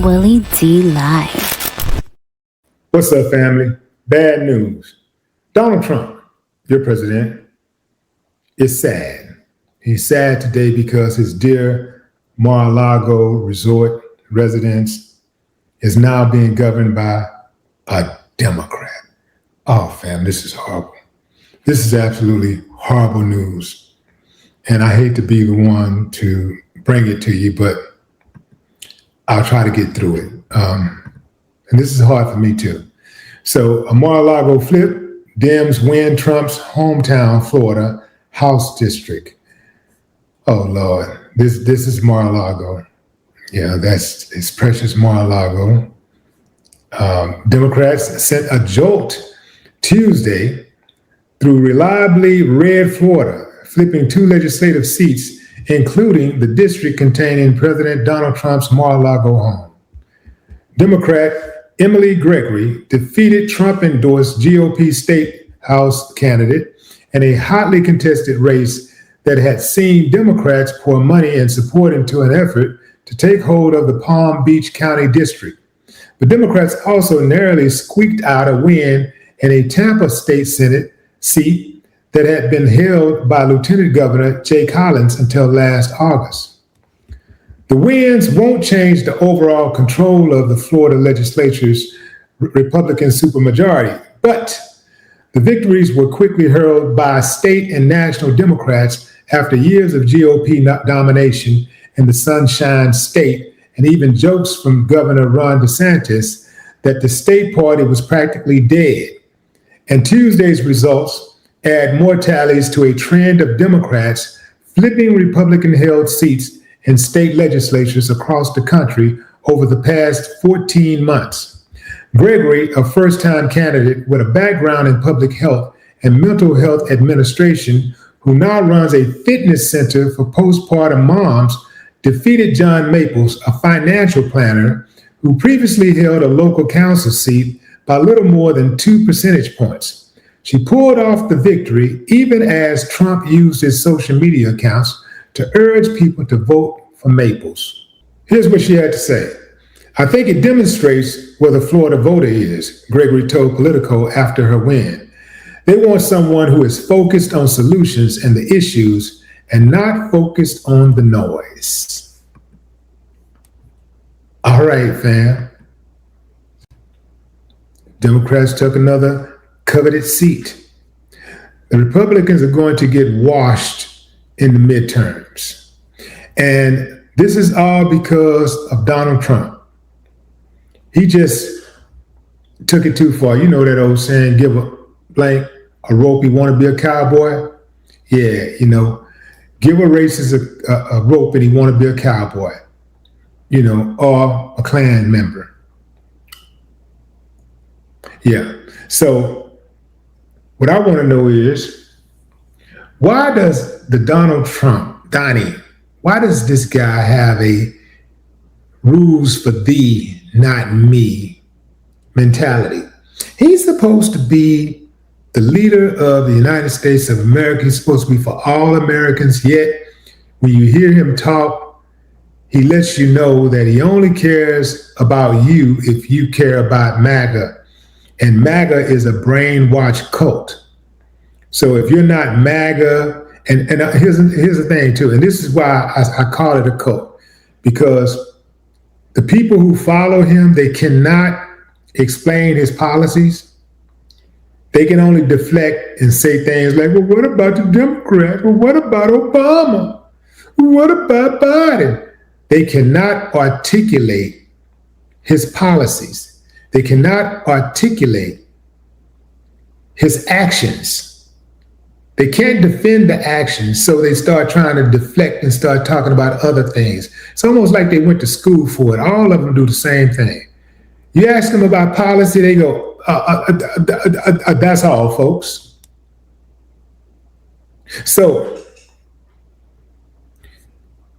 Willie D live. What's up, family? Bad news. Donald Trump, your president, is sad. He's sad today because his dear Mar-a-Lago resort residence is now being governed by a Democrat. Oh, fam, this is horrible. This is absolutely horrible news. And I hate to be the one to bring it to you, but I'll try to get through it. And this is hard for me too. So a Mar-a-Lago flip, Dems win Trump's hometown, Florida, House District. Oh Lord, this is Mar-a-Lago. Yeah, it's precious Mar-a-Lago. Democrats sent a jolt Tuesday through reliably red Florida, flipping 2 legislative seats, including the district containing President Donald Trump's Mar-a-Lago home. Democrat Emily Gregory defeated Trump-endorsed GOP state house candidate in a hotly contested race that had seen Democrats pour money and support into an effort to take hold of the Palm Beach County district. But Democrats also narrowly squeaked out a win in a Tampa State Senate seat that had been held by Lieutenant Governor Jay Collins until last August. The wins won't change the overall control of the Florida legislature's Republican supermajority, but the victories were quickly hurled by state and national Democrats after years of GOP domination in the Sunshine State, and even jokes from Governor Ron DeSantis that the state party was practically dead. And Tuesday's results add more tallies to a trend of Democrats flipping Republican-held seats in state legislatures across the country over the past 14 months. Gregory, a first-time candidate with a background in public health and mental health administration, who now runs a fitness center for postpartum moms, defeated John Maples, a financial planner who previously held a local council seat, by little more than 2 percentage points. She pulled off the victory even as Trump used his social media accounts to urge people to vote for Maples. Here's what she had to say. "I think it demonstrates where the Florida voter is," Gregory told Politico after her win. "They want someone who is focused on solutions and the issues and not focused on the noise." All right, fam. Democrats took another coveted seat. The Republicans are going to get washed in the midterms. And this is all because of Donald Trump. He just took it too far. You know that old saying, give a blank a rope, you want to be a cowboy? Yeah, give a racist a rope and he want to be a cowboy, or a Klan member. Yeah. So what I want to know is, why does the Donald Trump, Donnie, why does this guy have a rules for thee, not me mentality? He's supposed to be the leader of the United States of America. He's supposed to be for all Americans, yet when you hear him talk, he lets you know that he only cares about you if you care about MAGA. And MAGA is a brainwashed cult. So if you're not MAGA, and here's the thing too, and this is why I call it a cult, because the people who follow him, they cannot explain his policies. They can only deflect and say things like, well, what about the Democrats? Well, what about Obama? What about Biden? They cannot articulate his policies. They cannot articulate his actions. They can't defend the actions, so they start trying to deflect and start talking about other things. It's almost like they went to school for it. All of them do the same thing. You ask them about policy, they go, that's all, folks. So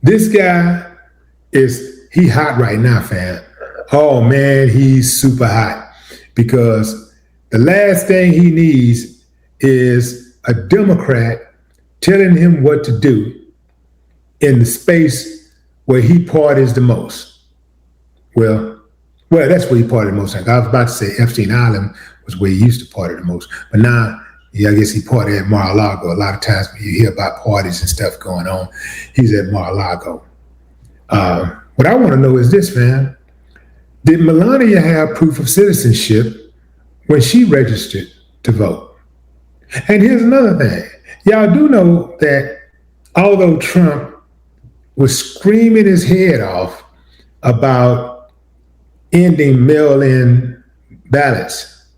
this guy he hot right now, fam. Oh man, he's super hot, because the last thing he needs is a Democrat telling him what to do in the space where he parties the most. Well, Well, that's where he partied the most. Like I was about to say Epstein Island was where he used to party the most. But now, yeah, I guess he partied at Mar-a-Lago. A lot of times when you hear about parties and stuff going on, he's at Mar-a-Lago. What I want to know is this, man. Did Melania have proof of citizenship when she registered to vote? And here's another thing. Y'all do know that although Trump was screaming his head off about ending mail-in ballots,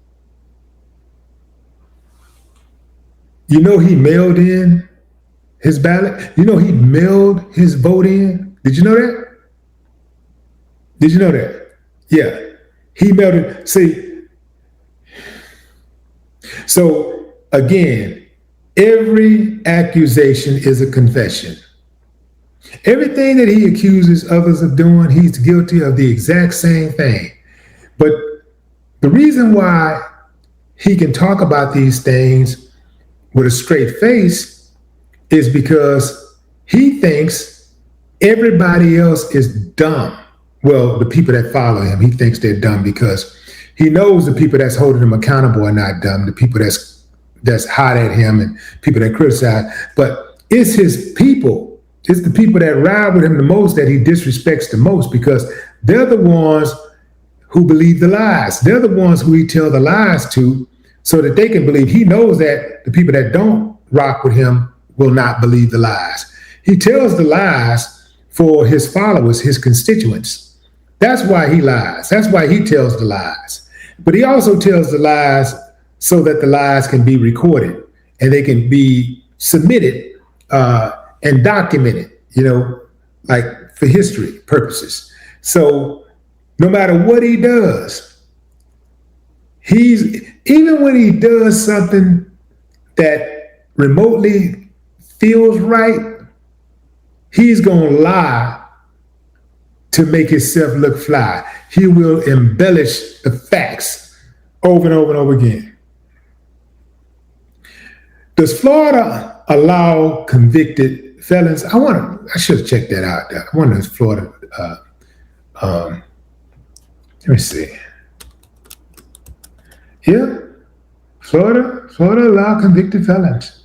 you know he mailed in his ballot? You know he mailed his vote in? Did you know that? Did you know that? Yeah. He mailed it. See, so again, every accusation is a confession. Everything that he accuses others of doing, he's guilty of the exact same thing. But the reason why he can talk about these things with a straight face is because he thinks everybody else is dumb. Well, the people that follow him, he thinks they're dumb because he knows the people that's holding him accountable are not dumb. The people that's hot at him and people that criticize, but it's his people. It's the people that ride with him the most that he disrespects the most because they're the ones who believe the lies. They're the ones who he tell the lies to so that they can believe. He knows that the people that don't rock with him will not believe the lies. He tells the lies for his followers, his constituents. That's why he lies. That's why he tells the lies. But he also tells the lies so that the lies can be recorded and they can be submitted and documented, like for history purposes. So no matter what he does, even when he does something that remotely feels right, he's going to lie to make himself look fly. He will embellish the facts over and over and over again. Does Florida allow convicted felons? I should have checked that out. I wonder if Florida, let me see. Yeah, Florida allow convicted felons.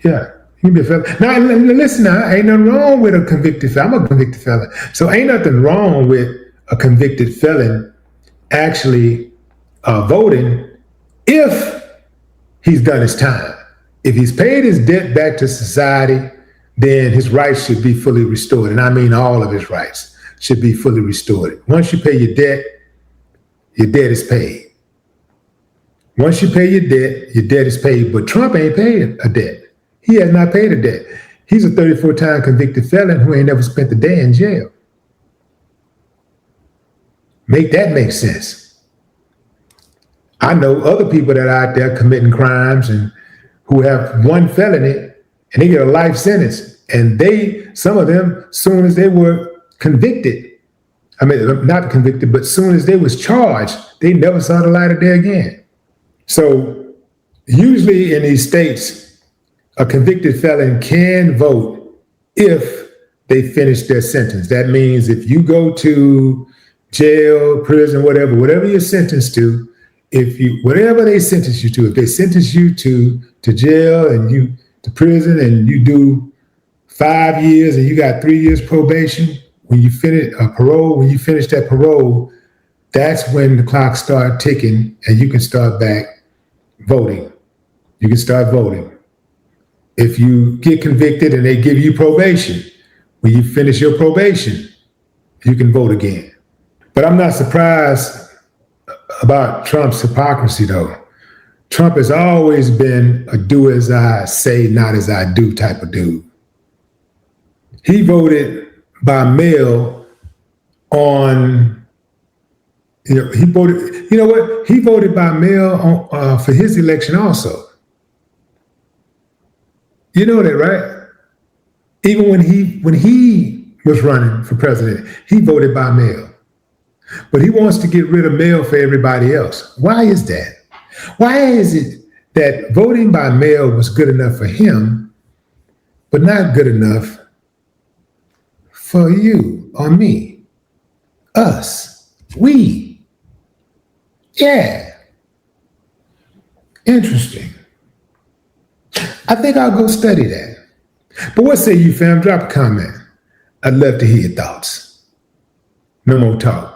Yeah. You can be a felon. Now, listen, now, ain't nothing wrong with a convicted felon. I'm a convicted felon. So ain't nothing wrong with a convicted felon actually voting if he's done his time. If he's paid his debt back to society, then his rights should be fully restored. And I mean all of his rights should be fully restored. Once you pay your debt is paid. Once you pay your debt is paid. But Trump ain't paid a debt. He has not paid a debt. He's a 34-time convicted felon who ain't never spent a day in jail. Make that make sense. I know other people that are out there committing crimes and who have one felony and they get a life sentence. And some of them, soon as they were convicted, not convicted, but soon as they was charged, they never saw the light of day again. So usually in these states, a convicted felon can vote if they finish their sentence. That means if you go to jail, prison, whatever you're sentenced to, whatever they sentence you to, if they sentence you to jail and you to prison and you do 5 years and you got 3 years probation, when you finish that parole, that's when the clock starts ticking and you can start back voting. You can start voting. If you get convicted and they give you probation, when you finish your probation, you can vote again. But I'm not surprised about Trump's hypocrisy, though. Trump has always been a do as I say, not as I do type of dude. He voted by mail on, he voted by mail for his election also. You know that, right? Even when he was running for president, he voted by mail. But he wants to get rid of mail for everybody else. Why is that? Why is it that voting by mail was good enough for him, but not good enough for you or me, us? We. Yeah. Interesting. I think I'll go study that. But what say you, fam? Drop a comment. I'd love to hear your thoughts. No more talk.